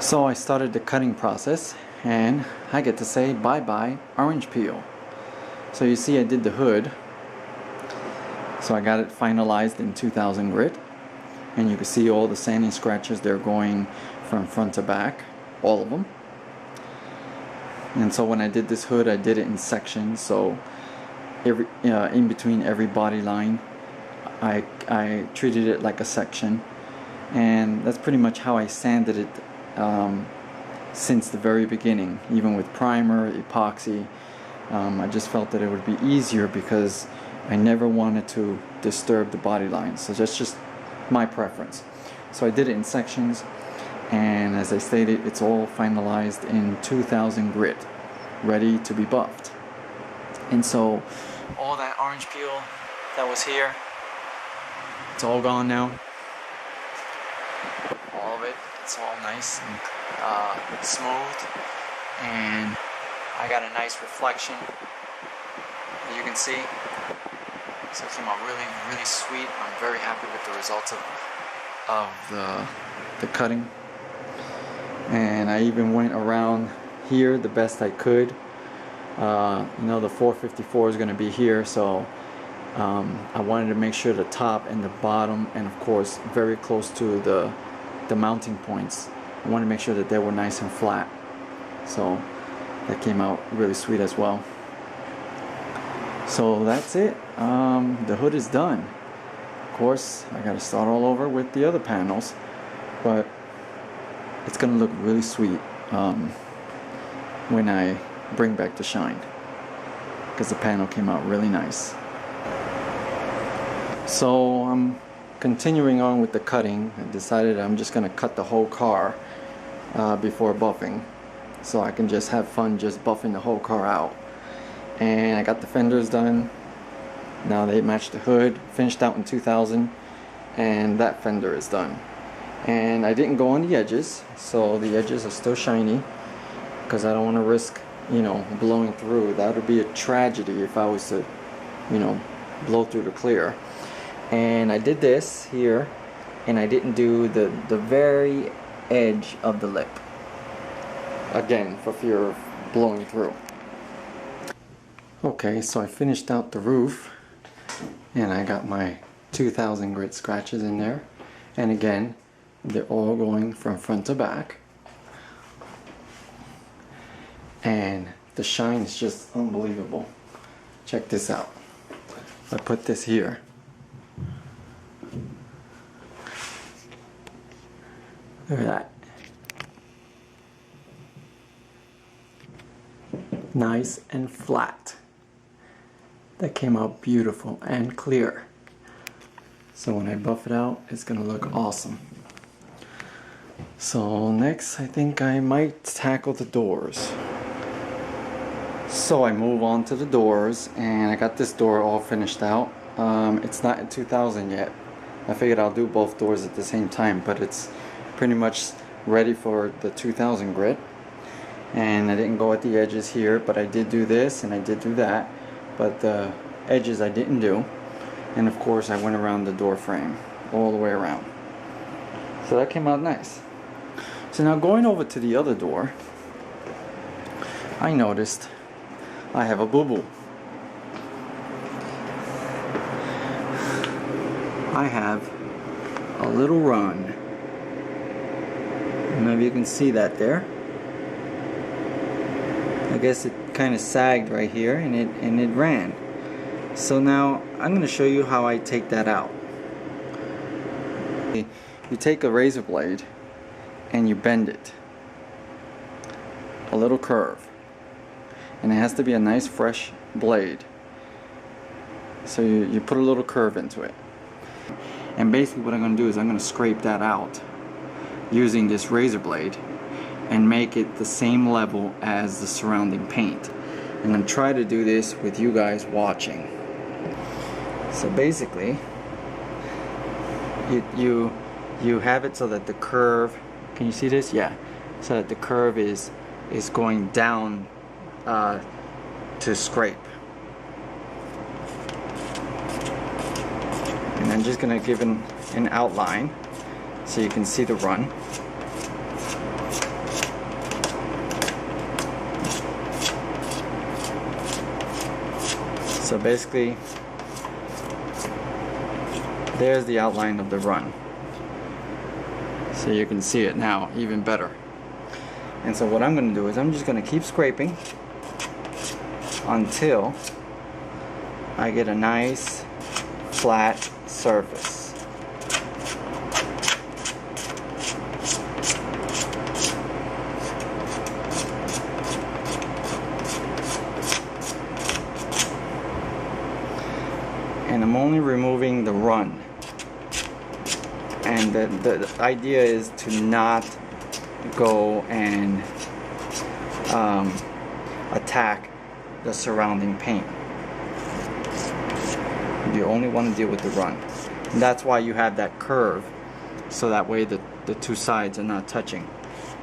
So I started the cutting process and I get to say bye-bye orange peel. So you see I did the hood. So I got it finalized in 2000 grit, and you can see all the sanding scratches. They're going from front to back, all of them. And so when I did this hood, I did it in sections. So in between every body line, I treated it like a section, and that's pretty much how I sanded it since the very beginning. Even with primer, epoxy, I just felt that it would be easier because I never wanted to disturb the body line. So that's just my preference. So I did it in sections, and as I stated, it's all finalized in 2000 grit, ready to be buffed. And so all that orange peel that was here, it's all gone now. All of it, it's all nice and smooth, and I got a nice reflection, as you can see. So it came out really sweet. I'm very happy with the results of the cutting. And I even went around here the best I could. You know, the 454 is going to be here, so I wanted to make sure the top and the bottom, and of course very close to the mounting points, I wanted to make sure that they were nice and flat. So that came out really sweet as well. So that's it. The hood is done. Of course, I got to start all over with the other panels, but it's going to look really sweet when I bring back the shine, because the panel came out really nice. So I'm continuing on with the cutting. I decided I'm just going to cut the whole car before buffing, so I can just have fun just buffing the whole car out. And I got the fenders done. Now they match the hood, finished out in 2000, and that fender is done. And I didn't go on the edges, so the edges are still shiny, because I don't want to risk, you know, blowing through. That would be a tragedy if I was to, you know, blow through the clear. And I did this here, and I didn't do the very edge of the lip, again, for fear of blowing through. Okay, so I finished out the roof, and I got my 2000 grit scratches in there, and again, they're all going from front to back, and the shine is just unbelievable. Check this out. I put this here. Look at that. Nice and flat. That came out beautiful and clear. So when I buff it out, it's gonna look awesome. So next, I think I might tackle the doors. So I move on to the doors, and I got this door all finished out. It's not in 2000 yet. I figured I'll do both doors at the same time, but it's pretty much ready for the 2000 grit. And I didn't go at the edges here, but I did do this and I did do that, but the edges I didn't do. And of course I went around the door frame all the way around, so that came out nice. So now going over to the other door, I noticed I have a boo-boo. I have a little run. I don't know if you can see that there. I guess it kind of sagged right here, and it ran. So now I'm going to show you how I take that out. You take a razor blade and you bend it a little curve, and it has to be a nice fresh blade. So you put a little curve into it, and basically what I'm going to do is I'm going to scrape that out using this razor blade and make it the same level as the surrounding paint. I'm going to try to do this with you guys watching. So basically, you have it so that the curve, can you see this? Yeah. So that the curve is going down to scrape. And I'm just going to give an outline so you can see the run. So basically, there's the outline of the run. So you can see it now even better. And so what I'm going to do is I'm just going to keep scraping until I get a nice flat surface. And I'm only removing the run. And the idea is to not go and attack the surrounding paint. You only want to deal with the run. And that's why you have that curve, so that way the two sides are not touching.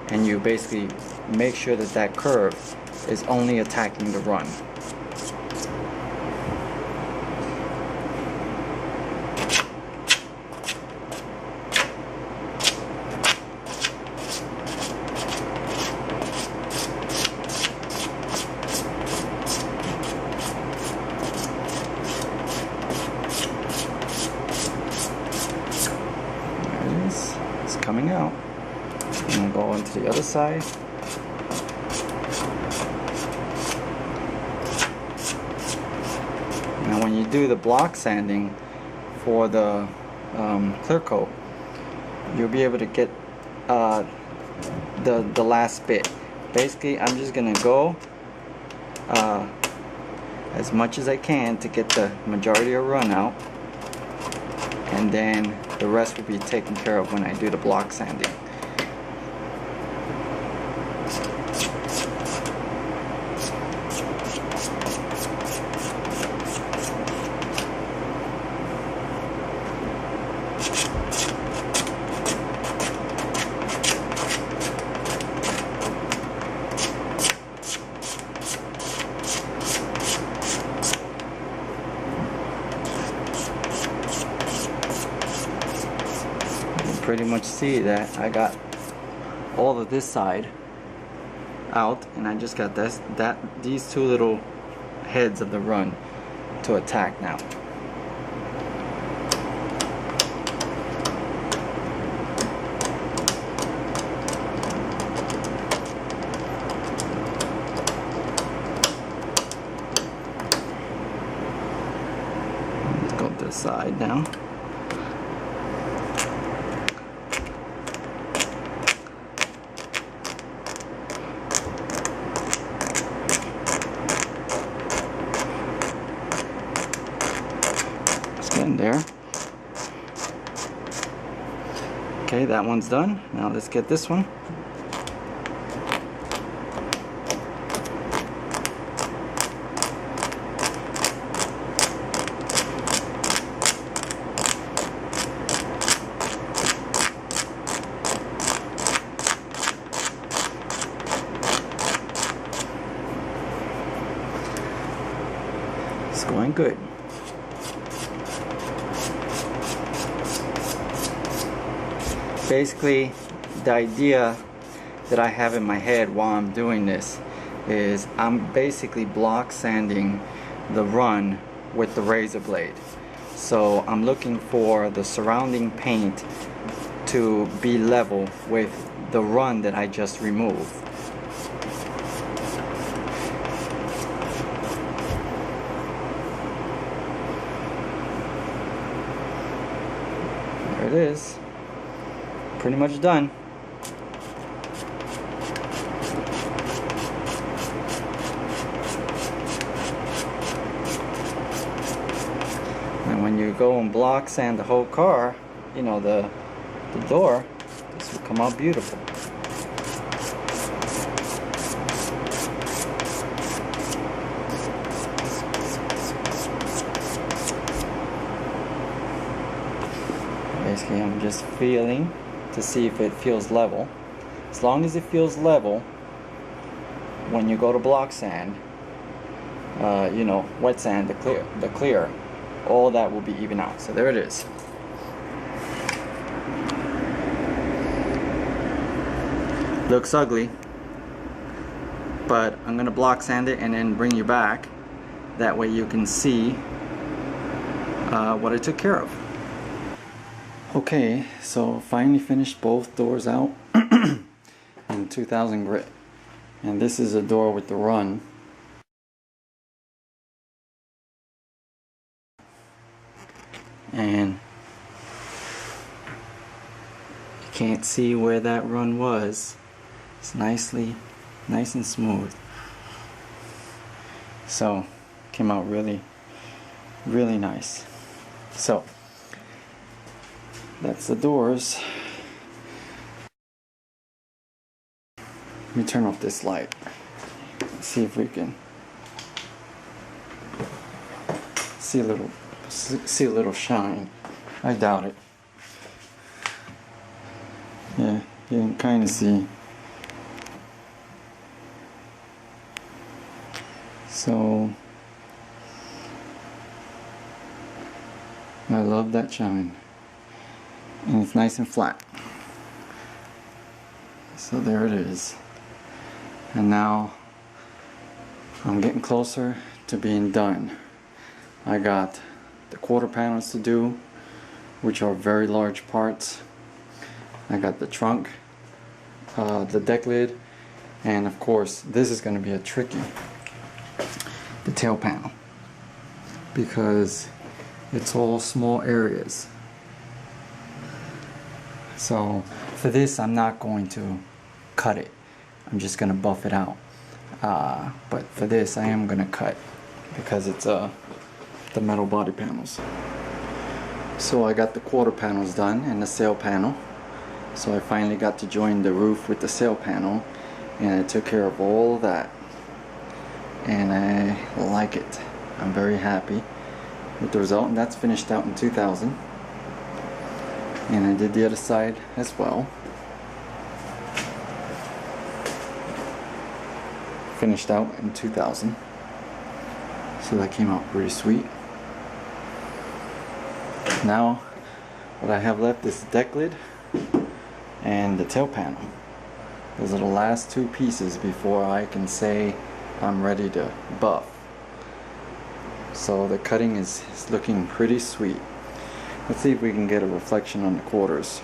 And you basically make sure that that curve is only attacking the run. It's coming out. And we'll go into the other side. Now when you do the block sanding for the clear coat, you'll be able to get the last bit. Basically, I'm just gonna go as much as I can to get the majority of run out, and then the rest will be taken care of when I do the block sanding. Pretty much see that I got all of this side out, and I just got these two little heads of the run to attack now. Let's go to the side now. In there. Okay, that one's done. Now let's get this one. It's going good. Basically, the idea that I have in my head while I'm doing this is I'm basically block sanding the run with the razor blade. So I'm looking for the surrounding paint to be level with the run that I just removed. There it is. Pretty much done. And when you go and block sand the whole car, you know, the door, this will come out beautiful. Basically, I'm just feeling to see if it feels level. As long as it feels level, when you go to block sand, you know, wet sand, the clear, all that will be even out. So there it is. Looks ugly, but I'm gonna block sand it and then bring you back That way you can see what I took care of. Okay, so finally finished both doors out in 2000 grit. And this is a door with the run. And you can't see where that run was. It's nice and smooth. So came out really nice. So that's the doors. Let me turn off this light. Let's see if we can see a little shine. I doubt it. Yeah, you can kind of see. So I love that shine, and it's nice and flat. So there it is. And now I'm getting closer to being done. I got the quarter panels to do, which are very large parts. I got the trunk, the deck lid, and of course this is going to be a tricky, the tail panel, because it's all small areas. So for this I'm not going to cut it. I'm just going to buff it out. But for this I am going to cut, because it's the metal body panels. So I got the quarter panels done and the sail panel. So I finally got to join the roof with the sail panel, and I took care of all of that. And I like it. I'm very happy with the result, and that's finished out in 2000. And I did the other side as well. Finished out in 2000. So that came out pretty sweet. Now what I have left is the deck lid and the tail panel. Those are the last two pieces before I can say I'm ready to buff. So the cutting is looking pretty sweet. Let's see if we can get a reflection on the quarters.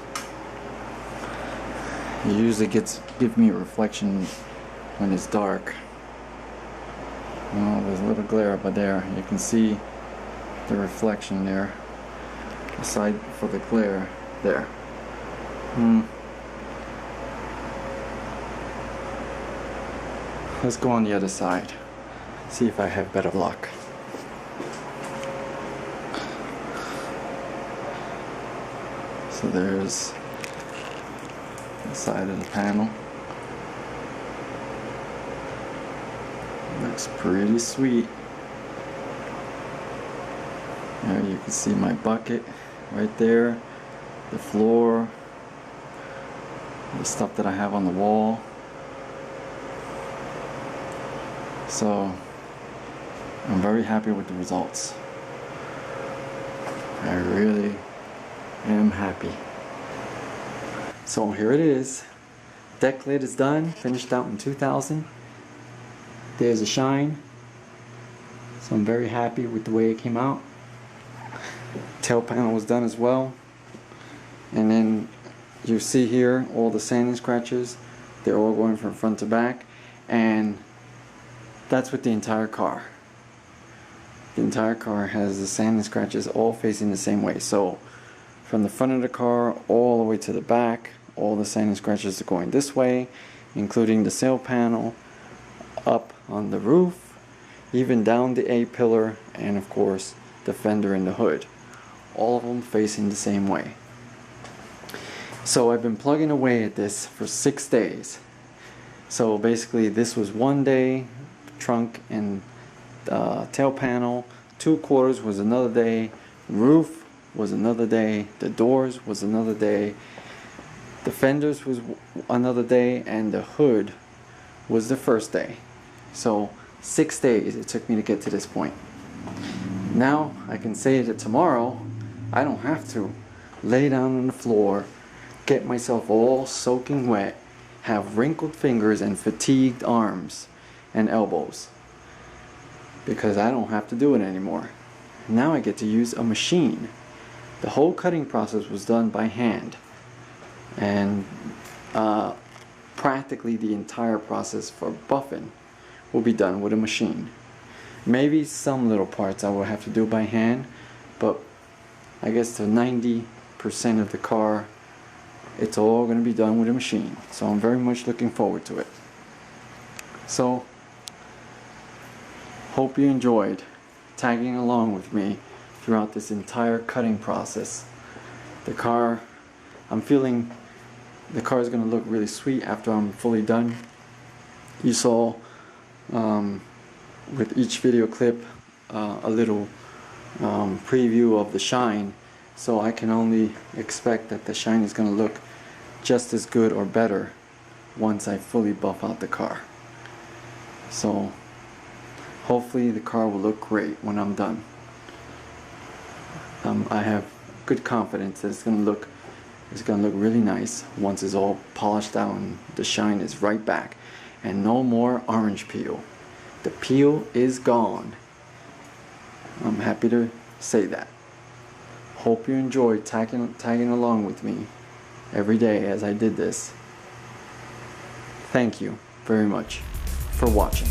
It usually give me a reflection when it's dark. Oh, there's a little glare up there. You can see the reflection there. Aside for the glare there. Let's go on the other side. See if I have better luck. So there's the side of the panel. Looks pretty sweet. There you can see my bucket right there, the floor, the stuff that I have on the wall. So I'm very happy with the results. I really am happy. So here it is. Deck lid is done, finished out in 2000. There's a shine. So I'm very happy with the way it came out. Tail panel was done as well. And then you see here all the sanding scratches. They're all going from front to back. And that's with the entire car. The entire car has the sanding scratches all facing the same way. So from the front of the car all the way to the back, all the sanding scratches are going this way, including the sail panel, up on the roof, even down the A-pillar, and of course the fender and the hood. All of them facing the same way. So I've been plugging away at this for 6 days. So basically this was 1 day, trunk and tail panel. 2 quarters was another day. Roof was another day. The doors was another day. The fenders was another day, and the hood was the first day. So 6 days it took me to get to this point. Now I can say that tomorrow I don't have to lay down on the floor, get myself all soaking wet, have wrinkled fingers and fatigued arms and elbows. because I don't have to do it anymore. Now I get to use a machine. The whole cutting process was done by hand, and practically the entire process for buffing will be done with a machine. Maybe some little parts I will have to do by hand, but I guess to 90% of the car it's all going to be done with a machine. So I'm very much looking forward to it. So hope you enjoyed tagging along with me throughout this entire cutting process. The car, I'm feeling the car is going to look really sweet after I'm fully done. You saw with each video clip a little preview of the shine, so I can only expect that the shine is going to look just as good or better once I fully buff out the car. So hopefully the car will look great when I'm done. I have good confidence that it's going to look really nice once it's all polished out and the shine is right back, and no more orange peel. The peel is gone. I'm happy to say that. Hope you enjoyed tagging along with me every day as I did this. Thank you very much for watching.